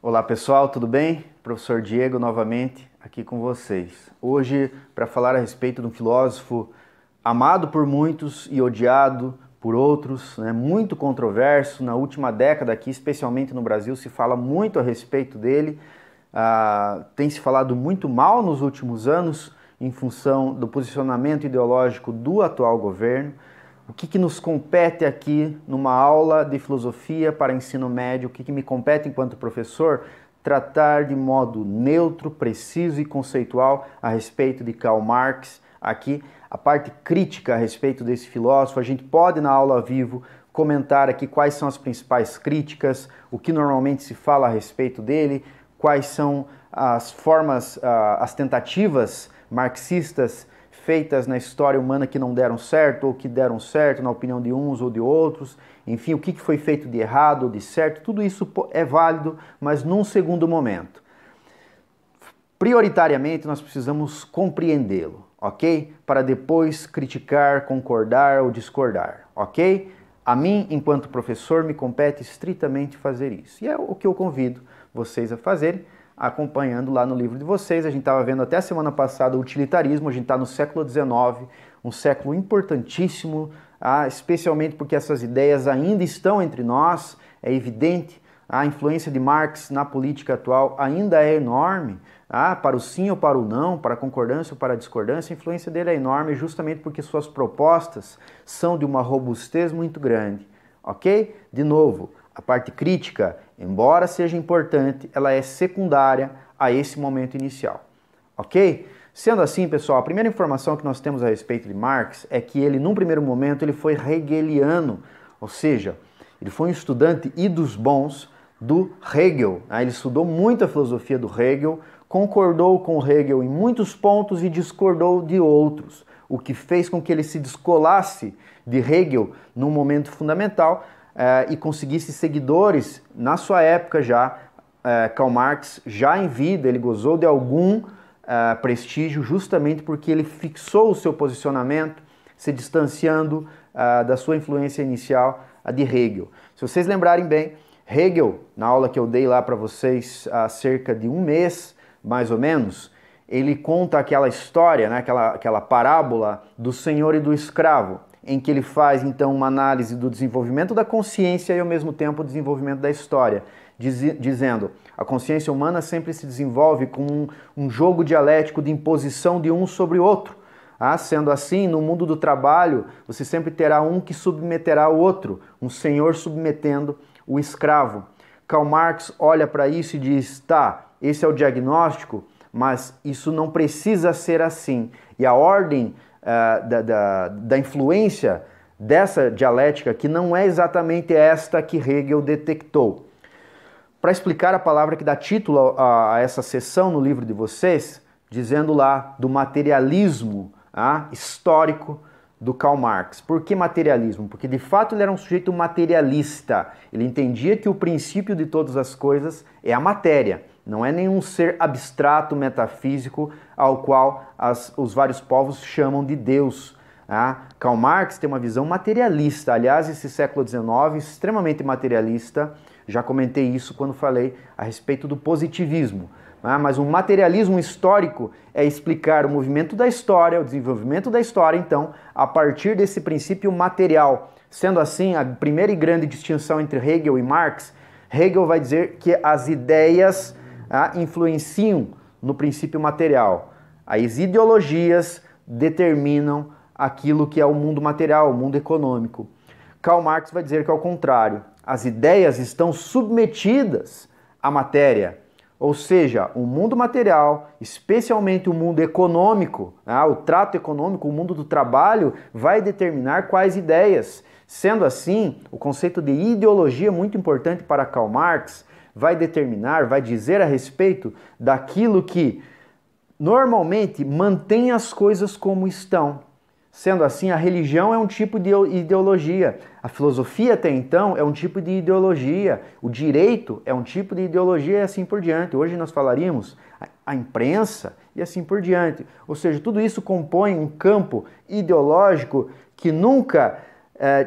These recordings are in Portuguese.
Olá pessoal, tudo bem? Professor Diego novamente aqui com vocês. Hoje para falar a respeito de um filósofo amado por muitos e odiado por outros, né? Muito controverso. Na última década aqui, especialmente no Brasil, se fala muito a respeito dele. Tem se falado muito mal nos últimos anos em função do posicionamento ideológico do atual governo. O que nos compete aqui numa aula de filosofia para ensino médio, o que me compete enquanto professor? Tratar de modo neutro, preciso e conceitual a respeito de Karl Marx. Aqui a parte crítica a respeito desse filósofo, a gente pode na aula ao vivo comentar aqui quais são as principais críticas, o que normalmente se fala a respeito dele, quais são as formas, as tentativas marxistas feitas na história humana que não deram certo ou que deram certo na opinião de uns ou de outros, enfim, o que foi feito de errado ou de certo, tudo isso é válido, mas num segundo momento. Prioritariamente nós precisamos compreendê-lo, ok? Para depois criticar, concordar ou discordar, ok? A mim, enquanto professor, me compete estritamente fazer isso. E é o que eu convido vocês a fazerem, acompanhando lá no livro de vocês. A gente estava vendo até a semana passada o utilitarismo, a gente está no século XIX, um século importantíssimo, especialmente porque essas ideias ainda estão entre nós. É evidente, a influência de Marx na política atual ainda é enorme, para o sim ou para o não, para a concordância ou para a discordância, a influência dele é enorme justamente porque suas propostas são de uma robustez muito grande, ok? De novo, a parte crítica, embora seja importante, ela é secundária a esse momento inicial, ok? Sendo assim, pessoal, a primeira informação que nós temos a respeito de Marx é que ele, num primeiro momento, ele foi hegeliano, ou seja, ele foi um estudante e dos bons do Hegel. Ele estudou muito a filosofia do Hegel, concordou com Hegel em muitos pontos e discordou de outros, o que fez com que ele se descolasse de Hegel num momento fundamental, e conseguisse seguidores na sua época já. Karl Marx, já em vida, ele gozou de algum prestígio justamente porque ele fixou o seu posicionamento, se distanciando da sua influência inicial, a de Hegel. Se vocês lembrarem bem, Hegel, na aula que eu dei lá para vocês há cerca de um mês, mais ou menos, ele conta aquela história, né, aquela parábola do senhor e do escravo, em que ele faz então uma análise do desenvolvimento da consciência e ao mesmo tempo o desenvolvimento da história, dizendo a consciência humana sempre se desenvolve com um jogo dialético de imposição de um sobre o outro. Sendo assim, no mundo do trabalho, você sempre terá um que submeterá o outro, um senhor submetendo o escravo. Karl Marx olha para isso e diz, tá, esse é o diagnóstico, mas isso não precisa ser assim. E a ordem da influência dessa dialética, que não é exatamente esta que Hegel detectou. Para explicar a palavra que dá título a essa sessão no livro de vocês, dizendo lá do materialismo histórico do Karl Marx. Por que materialismo? Porque de fato ele era um sujeito materialista. Ele entendia que o princípio de todas as coisas é a matéria. Não é nenhum ser abstrato, metafísico, ao qual os vários povos chamam de Deus. Karl Marx tem uma visão materialista. Aliás, esse século XIX, extremamente materialista. Já comentei isso quando falei a respeito do positivismo. Mas o materialismo histórico é explicar o movimento da história, o desenvolvimento da história, então, a partir desse princípio material. Sendo assim, a primeira e grande distinção entre Hegel e Marx, Hegel vai dizer que as ideias influenciam no princípio material. As ideologias determinam aquilo que é o mundo material, o mundo econômico. Karl Marx vai dizer que é o contrário. As ideias estão submetidas à matéria. Ou seja, o mundo material, especialmente o mundo econômico, o trato econômico, o mundo do trabalho, vai determinar quais ideias. Sendo assim, o conceito de ideologia, muito importante para Karl Marx, vai determinar, vai dizer a respeito daquilo que normalmente mantém as coisas como estão. Sendo assim, a religião é um tipo de ideologia, a filosofia até então é um tipo de ideologia, o direito é um tipo de ideologia e assim por diante. Hoje nós falaríamos, a imprensa e assim por diante. Ou seja, tudo isso compõe um campo ideológico que nunca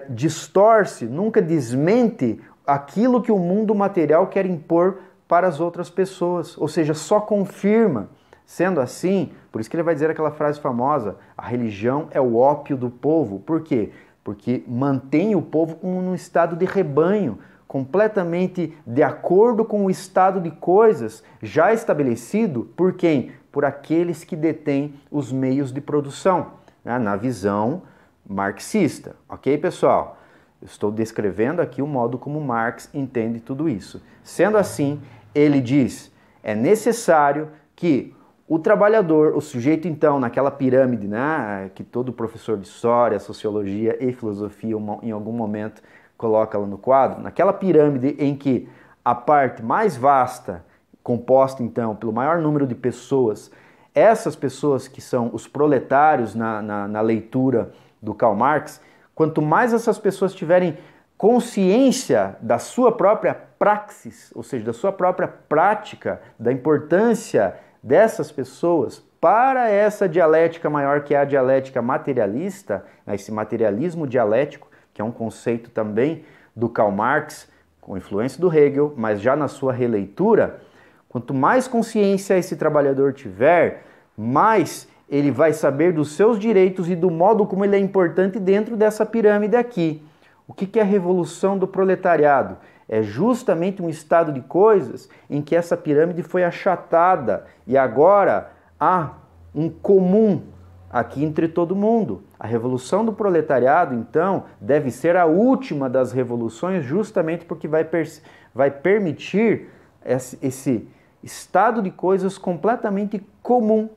distorce, nunca desmente aquilo que o mundo material quer impor para as outras pessoas, ou seja, só confirma. Sendo assim, por isso que ele vai dizer aquela frase famosa, a religião é o ópio do povo. Por quê? Porque mantém o povo como num estado de rebanho, completamente de acordo com o estado de coisas já estabelecido por quem? Por aqueles que detêm os meios de produção, né? Na visão marxista. Ok, pessoal? Eu estou descrevendo aqui o modo como Marx entende tudo isso. Sendo assim, ele diz, é necessário que o trabalhador, o sujeito então, naquela pirâmide, né, que todo professor de história, sociologia e filosofia em algum momento coloca lá no quadro, naquela pirâmide em que a parte mais vasta, composta então pelo maior número de pessoas, essas pessoas que são os proletários na leitura do Karl Marx, quanto mais essas pessoas tiverem consciência da sua própria praxis, ou seja, da sua própria prática, da importância dessas pessoas para essa dialética maior que é a dialética materialista, esse materialismo dialético, que é um conceito também do Karl Marx, com influência do Hegel, mas já na sua releitura, quanto mais consciência esse trabalhador tiver, mais ele vai saber dos seus direitos e do modo como ele é importante dentro dessa pirâmide aqui. O que é a revolução do proletariado? É justamente um estado de coisas em que essa pirâmide foi achatada e agora há um comum aqui entre todo mundo. A revolução do proletariado, então, deve ser a última das revoluções justamente porque vai permitir esse estado de coisas completamente comum,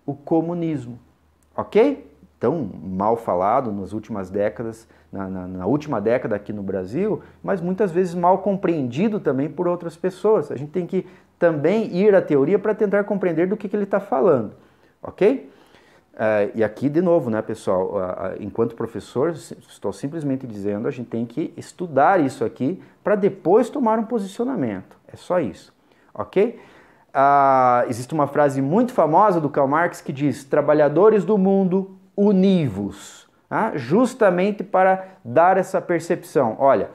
o comunismo. Ok? Tão mal falado nas últimas décadas, na última década aqui no Brasil, mas muitas vezes mal compreendido também por outras pessoas. A gente tem que também ir à teoria para tentar compreender do que ele está falando, ok? E aqui, de novo, né, pessoal, enquanto professor, estou simplesmente dizendo, a gente tem que estudar isso aqui para depois tomar um posicionamento. É só isso, ok? Existe uma frase muito famosa do Karl Marx que diz, trabalhadores do mundo, univos, justamente para dar essa percepção. Olha,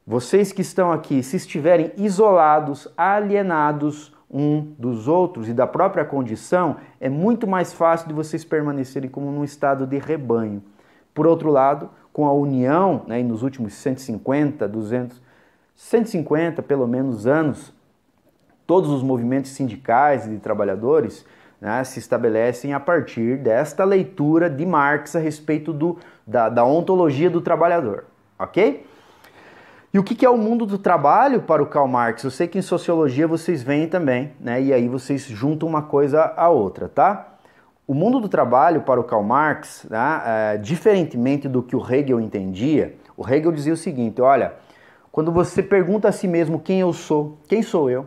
vocês que estão aqui, se estiverem isolados, alienados um dos outros e da própria condição, é muito mais fácil de vocês permanecerem como num estado de rebanho. Por outro lado, com a união, né, e nos últimos 150, 200, 150 pelo menos anos, todos os movimentos sindicais e de trabalhadores, né, se estabelecem a partir desta leitura de Marx a respeito da ontologia do trabalhador, ok? E o que é o mundo do trabalho para o Karl Marx? Eu sei que em sociologia vocês veem também, né, e aí vocês juntam uma coisa à outra, tá? O mundo do trabalho para o Karl Marx, né, diferentemente do que o Hegel entendia, o Hegel dizia o seguinte, olha, quando você pergunta a si mesmo quem sou eu,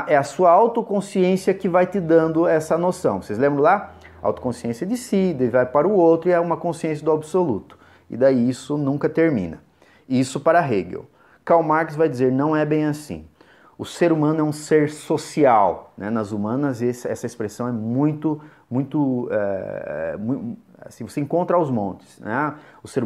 é a sua autoconsciência que vai te dando essa noção. Vocês lembram lá? Autoconsciência de si, daí vai para o outro e é uma consciência do absoluto. E daí isso nunca termina. Isso para Hegel. Karl Marx vai dizer, não é bem assim. O ser humano é um ser social, né? Nas humanas essa expressão é muito assim, você encontra aos montes, né? O ser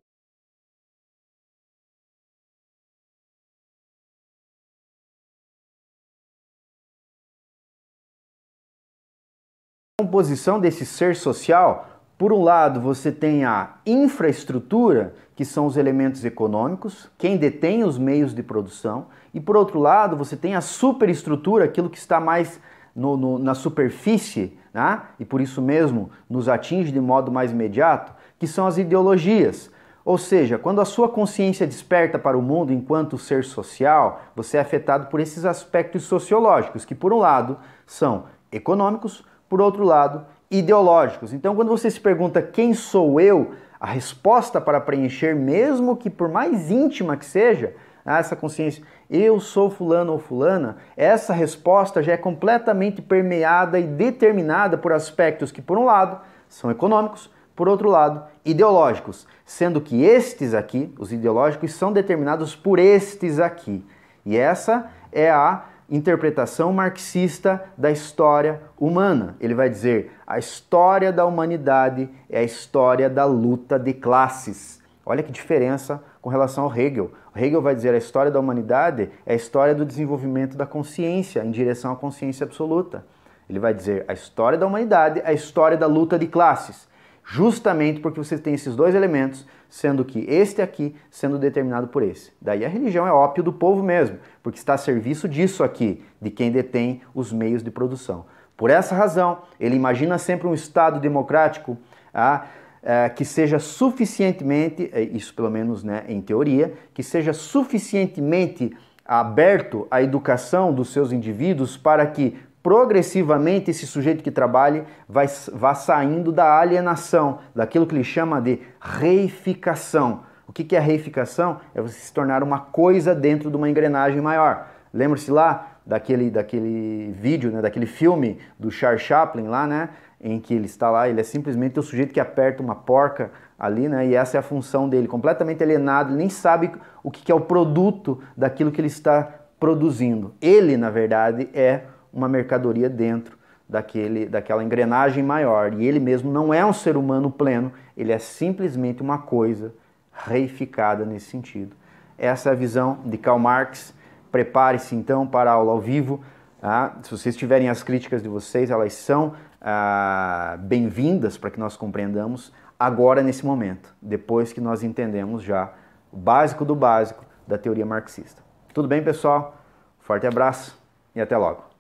composição desse ser social, por um lado você tem a infraestrutura, que são os elementos econômicos, quem detém os meios de produção, e por outro lado você tem a superestrutura, aquilo que está mais na superfície, né? E por isso mesmo nos atinge de modo mais imediato, que são as ideologias. Ou seja, quando a sua consciência desperta para o mundo enquanto ser social, você é afetado por esses aspectos sociológicos, que por um lado são econômicos, por outro lado, ideológicos. Então, quando você se pergunta quem sou eu, a resposta para preencher, mesmo que por mais íntima que seja, essa consciência, eu sou fulano ou fulana, essa resposta já é completamente permeada e determinada por aspectos que, por um lado, são econômicos, por outro lado, ideológicos, sendo que estes aqui, os ideológicos, são determinados por estes aqui. E essa é a interpretação marxista da história humana. Ele vai dizer: a história da humanidade é a história da luta de classes. Olha que diferença com relação ao Hegel. O Hegel vai dizer: a história da humanidade é a história do desenvolvimento da consciência em direção à consciência absoluta. Ele vai dizer: a história da humanidade é a história da luta de classes. Justamente porque você tem esses dois elementos, sendo que este aqui sendo determinado por esse. Daí a religião é ópio do povo mesmo, porque está a serviço disso aqui, de quem detém os meios de produção. Por essa razão, ele imagina sempre um Estado democrático que seja suficientemente, isso pelo menos, né, em teoria, que seja suficientemente aberto à educação dos seus indivíduos para que progressivamente esse sujeito que trabalhe vá saindo da alienação, daquilo que ele chama de reificação. O que é reificação? É você se tornar uma coisa dentro de uma engrenagem maior. Lembra-se lá daquele vídeo, né, daquele filme do Charles Chaplin lá, né, em que ele está lá, ele é simplesmente o sujeito que aperta uma porca ali, né, e essa é a função dele, completamente alienado, ele nem sabe o que é o produto daquilo que ele está produzindo. Ele, na verdade, é uma mercadoria dentro daquela engrenagem maior. E ele mesmo não é um ser humano pleno, ele é simplesmente uma coisa reificada nesse sentido. Essa é a visão de Karl Marx. Prepare-se então para a aula ao vivo. Se vocês tiverem as críticas de vocês, elas são bem-vindas para que nós compreendamos agora nesse momento, depois que nós entendemos já o básico do básico da teoria marxista. Tudo bem, pessoal? Forte abraço e até logo.